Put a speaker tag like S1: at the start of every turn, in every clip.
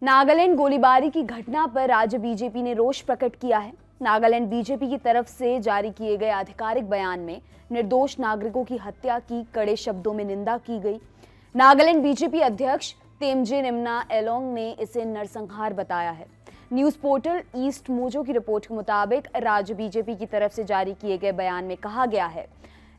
S1: नागालैंड गोलीबारी की घटना पर राज्य बीजेपी ने रोष प्रकट किया है। नागालैंड बीजेपी की तरफ से जारी किए गए आधिकारिक बयान में निर्दोष नागरिकों की हत्या की कड़े शब्दों में निंदा की गई। नागालैंड बीजेपी अध्यक्ष तेमजे निम्ना एलोंग ने इसे नरसंहार बताया है। न्यूज पोर्टल ईस्ट मोजो की रिपोर्ट के मुताबिक राज्य बीजेपी की तरफ से जारी किए गए बयान में कहा गया है,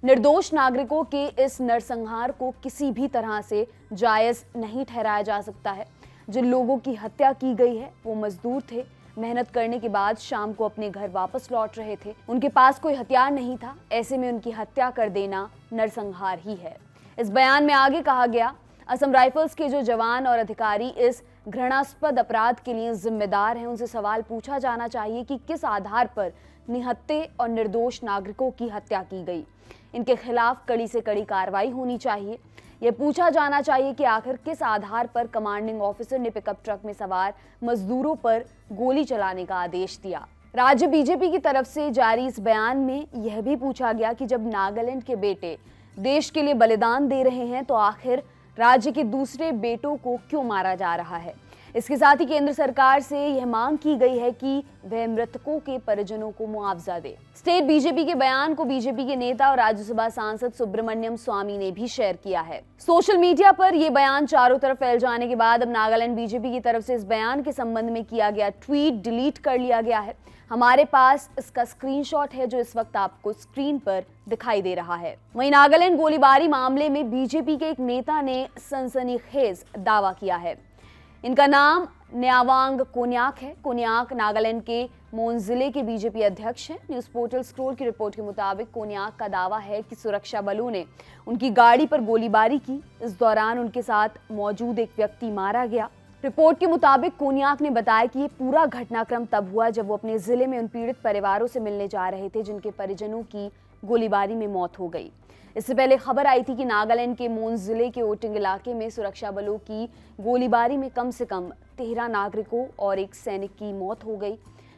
S1: निर्दोष नागरिकों के इस नरसंहार को किसी भी तरह से जायज नहीं ठहराया जा सकता है। जिन लोगों की हत्या की गई है वो मजदूर थे, मेहनत करने के बाद शाम को अपने घर वापस लौट रहे थे। उनके पास कोई हथियार नहीं था, ऐसे में उनकी हत्या कर देना नरसंहार ही है। इस बयान में आगे कहा गया, असम राइफल्स के जो जवान और अधिकारी इस घृणास्पद अपराध के लिए जिम्मेदार हैं, उनसे सवाल पूछा जाना चाहिए कि किस आधार पर निहत्थे और निर्दोष नागरिकों की हत्या की गई। इनके खिलाफ कड़ी से कड़ी कार्रवाई होनी चाहिए। यह पूछा जाना चाहिए कि आखिर किस आधार पर कमांडिंग ऑफिसर ने पिकअप ट्रक में सवार मजदूरों पर गोली चलाने का आदेश दिया। राज्य बीजेपी की तरफ से जारी इस बयान में यह भी पूछा गया कि जब नागालैंड के बेटे देश के लिए बलिदान दे रहे हैं तो आखिर राज्य के दूसरे बेटों को क्यों मारा जा रहा है। इसके साथ ही केंद्र सरकार से यह मांग की गई है कि वह मृतकों के परिजनों को मुआवजा दे। स्टेट बीजेपी के बयान को बीजेपी के नेता और राज्यसभा सांसद सुब्रमण्यम स्वामी ने भी शेयर किया है। सोशल मीडिया पर यह बयान चारों तरफ फैल जाने के बाद अब नागालैंड बीजेपी की तरफ से इस बयान के संबंध में किया गया ट्वीट डिलीट कर लिया गया है। हमारे पास इसका स्क्रीनशॉट है जो इस वक्त आपको स्क्रीन पर दिखाई दे रहा है। वहीं नागालैंड गोलीबारी मामले में बीजेपी के एक नेता ने सनसनीखेज दावा किया है। इनका नाम न्यावांग कोन्याक है। कोन्याक नागालैंड के मोन जिले के बीजेपी अध्यक्ष हैं। न्यूज पोर्टल स्क्रोल की रिपोर्ट के मुताबिक कोन्याक का दावा है कि सुरक्षा बलों ने उनकी गाड़ी पर गोलीबारी की। इस दौरान उनके साथ मौजूद एक व्यक्ति मारा गया। रिपोर्ट के मुताबिक कोन्याक ने बताया कि ये पूरा घटनाक्रम तब हुआ जब वो अपने जिले में उन पीड़ित परिवारों से मिलने जा रहे थे जिनके परिजनों की गोलीबारी में मौत हो गई। इससे पहले खबर आई थी कि नागालैंड के मोन जिले के ओटिंग इलाके में सुरक्षा बलों की गोलीबारी में कम से कम 13 नागरिकों और एक सैनिक की मौत हो गई।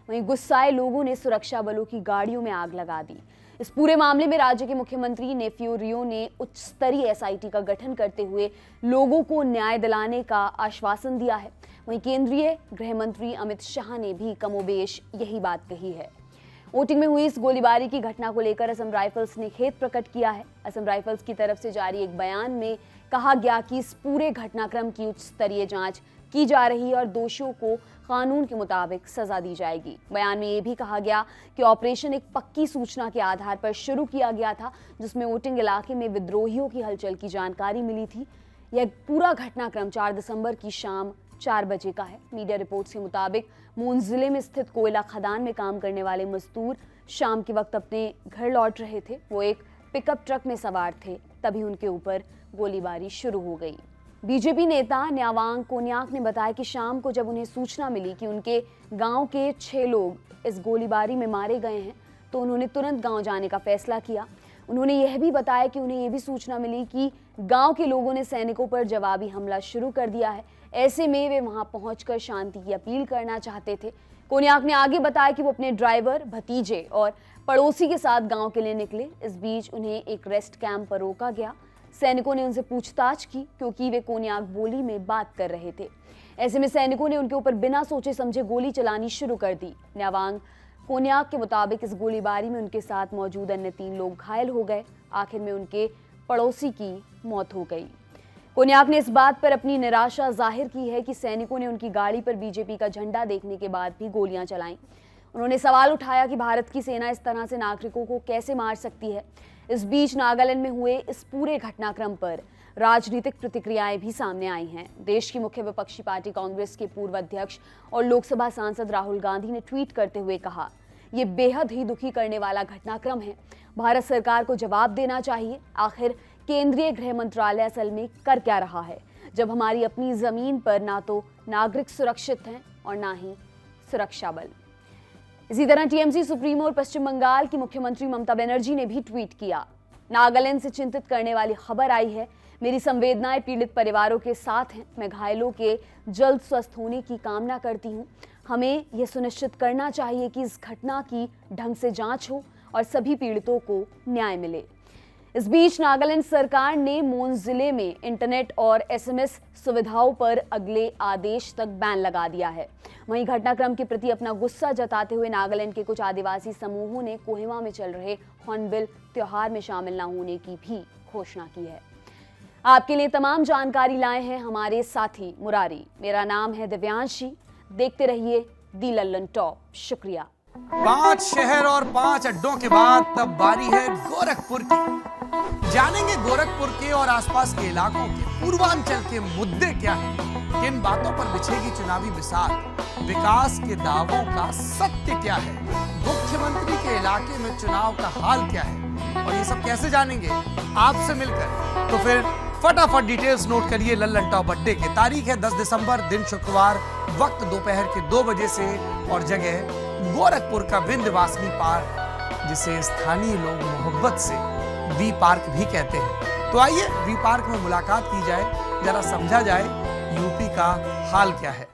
S1: वहीं गुस्साए लोगों ने सुरक्षा बलों की गाड़ियों में आग लगा दी। इस पूरे मामले में राज्य के मुख्यमंत्री नेफ्यू रियो ने उच्च स्तरीय एसआईटी का गठन करते हुए लोगों को न्याय दिलाने का आश्वासन दिया है। वहीं केंद्रीय गृह मंत्री अमित शाह ने भी कमोबेश यही बात कही है। ओटिंग में हुई इस गोलीबारी की घटना को लेकर असम राइफल्स ने खेद प्रकट किया है। असम राइफल्स की तरफ से जारी एक बयान में कहा गया कि इस पूरे घटनाक्रम की उच्च स्तरीय जांच की जा रही है और दोषियों को कानून के मुताबिक सजा दी जाएगी। बयान में यह भी कहा गया कि ऑपरेशन एक पक्की सूचना के आधार पर शुरू किया गया था जिसमें ओटिंग इलाके में विद्रोहियों की हलचल की जानकारी मिली थी। यह पूरा घटनाक्रम 4 दिसंबर की शाम 4 बजे का है। मीडिया रिपोर्ट्स के मुताबिक मून जिले में स्थित कोयला खदान में काम करने वाले मजदूर शाम के वक्त अपने घर लौट रहे थे। वो एक पिकअप ट्रक में सवार थे, तभी उनके ऊपर गोलीबारी शुरू हो गई। बीजेपी नेता न्यावांग कोन्याक ने बताया कि शाम को जब उन्हें सूचना मिली कि उनके गांव के 6 लोग इस गोलीबारी में मारे गए हैं तो उन्होंने तुरंत गांव जाने का फैसला किया। उन्होंने यह भी बताया कि उन्हें यह भी सूचना मिली कि गांव के लोगों ने सैनिकों पर जवाबी हमला शुरू कर दिया है। ऐसे में वे वहां पहुंचकर शांति की अपील करना चाहते थे। कोन्याक ने आगे बताया कि वो अपने ड्राइवर, भतीजे और पड़ोसी के साथ गांव के लिए निकले। इस बीच उन्हें एक रेस्ट कैंप पर रोका गया। सैनिकों ने उनसे पूछताछ की क्योंकि वे कोन्याक बोली में बात कर रहे थे। ऐसे में सैनिकों ने उनके ऊपर बिना सोचे समझे गोली चलानी शुरू कर दी। न्यावांग कोन्याक के मुताबिक इस गोलीबारी में उनके साथ मौजूद अन्य 3 लोग घायल हो गए। आखिर में उनके पड़ोसी की मौत हो गई। कोन्याक ने इस बात पर अपनी निराशा जाहिर की है कि सैनिकों ने उनकी गाड़ी पर बीजेपी का झंडा देखने के बाद भी गोलियां चलाईं। उन्होंने सवाल उठाया कि भारत की सेना इस तरह से नागरिकों को कैसे मार सकती है। इस बीच नागालैंड में हुए इस पूरे घटनाक्रम पर राजनीतिक प्रतिक्रियाएं भी सामने आई हैं। देश की मुख्य विपक्षी पार्टी कांग्रेस के पूर्व अध्यक्ष और लोकसभा सांसद राहुल गांधी ने ट्वीट करते हुए कहा, ये बेहद ही दुखी करने वाला घटनाक्रम है। भारत सरकार को जवाब देना चाहिए। आखिर केंद्रीय गृह मंत्रालय असल में कर क्या रहा है जब हमारी अपनी जमीन पर ना तो नागरिक सुरक्षित हैं और ना ही सुरक्षा बल। इसी तरह टीएमसी सुप्रीमो और पश्चिम बंगाल की मुख्यमंत्री ममता बनर्जी ने भी ट्वीट किया, नागालैंड से चिंतित करने वाली खबर आई है। मेरी संवेदनाएं पीड़ित परिवारों के साथ हैं। मैं घायलों के जल्द स्वस्थ होने की कामना करती हूं। हमें यह सुनिश्चित करना चाहिए कि इस घटना की ढंग से जांच हो और सभी पीड़ितों को न्याय मिले। इस बीच नागालैंड सरकार ने मोन जिले में इंटरनेट और एसएमएस सुविधाओं पर अगले आदेश तक बैन लगा दिया है। वहीं घटनाक्रम के प्रति अपना गुस्सा जताते हुए नागालैंड के कुछ आदिवासी समूहों ने कोहिमा में चल रहे हॉर्नबिल त्योहार में शामिल न होने की भी घोषणा की है। आपके लिए तमाम जानकारी लाए हैं हमारे साथी मुरारी। मेरा नाम है दिव्यांशी। देखते रहिए दी लल्लन टॉप। शुक्रिया।
S2: 5 शहर और 5 अड्डों के बाद तब बारी है गोरखपुर की। जानेंगे गोरखपुर के और आसपास के इलाकों के पूर्वांचल के मुद्दे क्या हैं, किन बातों पर बिछेगी चुनावी बिसात, विकास के दावों का सत्य क्या है, मुख्यमंत्री के इलाके में चुनाव का हाल क्या है, और ये सब कैसे जानेंगे आपसे मिलकर। तो फिर फटाफट डिटेल्स नोट करिए लल्लन टॉप अड्डे के। तारीख है 10 दिसंबर, दिन शुक्रवार, वक्त दोपहर के 2 बजे से, और जगह गोरखपुर का विंध्यवासिनी पार्क, जिसे स्थानीय लोग मोहब्बत से वी पार्क भी कहते हैं। तो आइए वी पार्क में मुलाकात की जाए, जरा समझा जाए यूपी का हाल क्या है।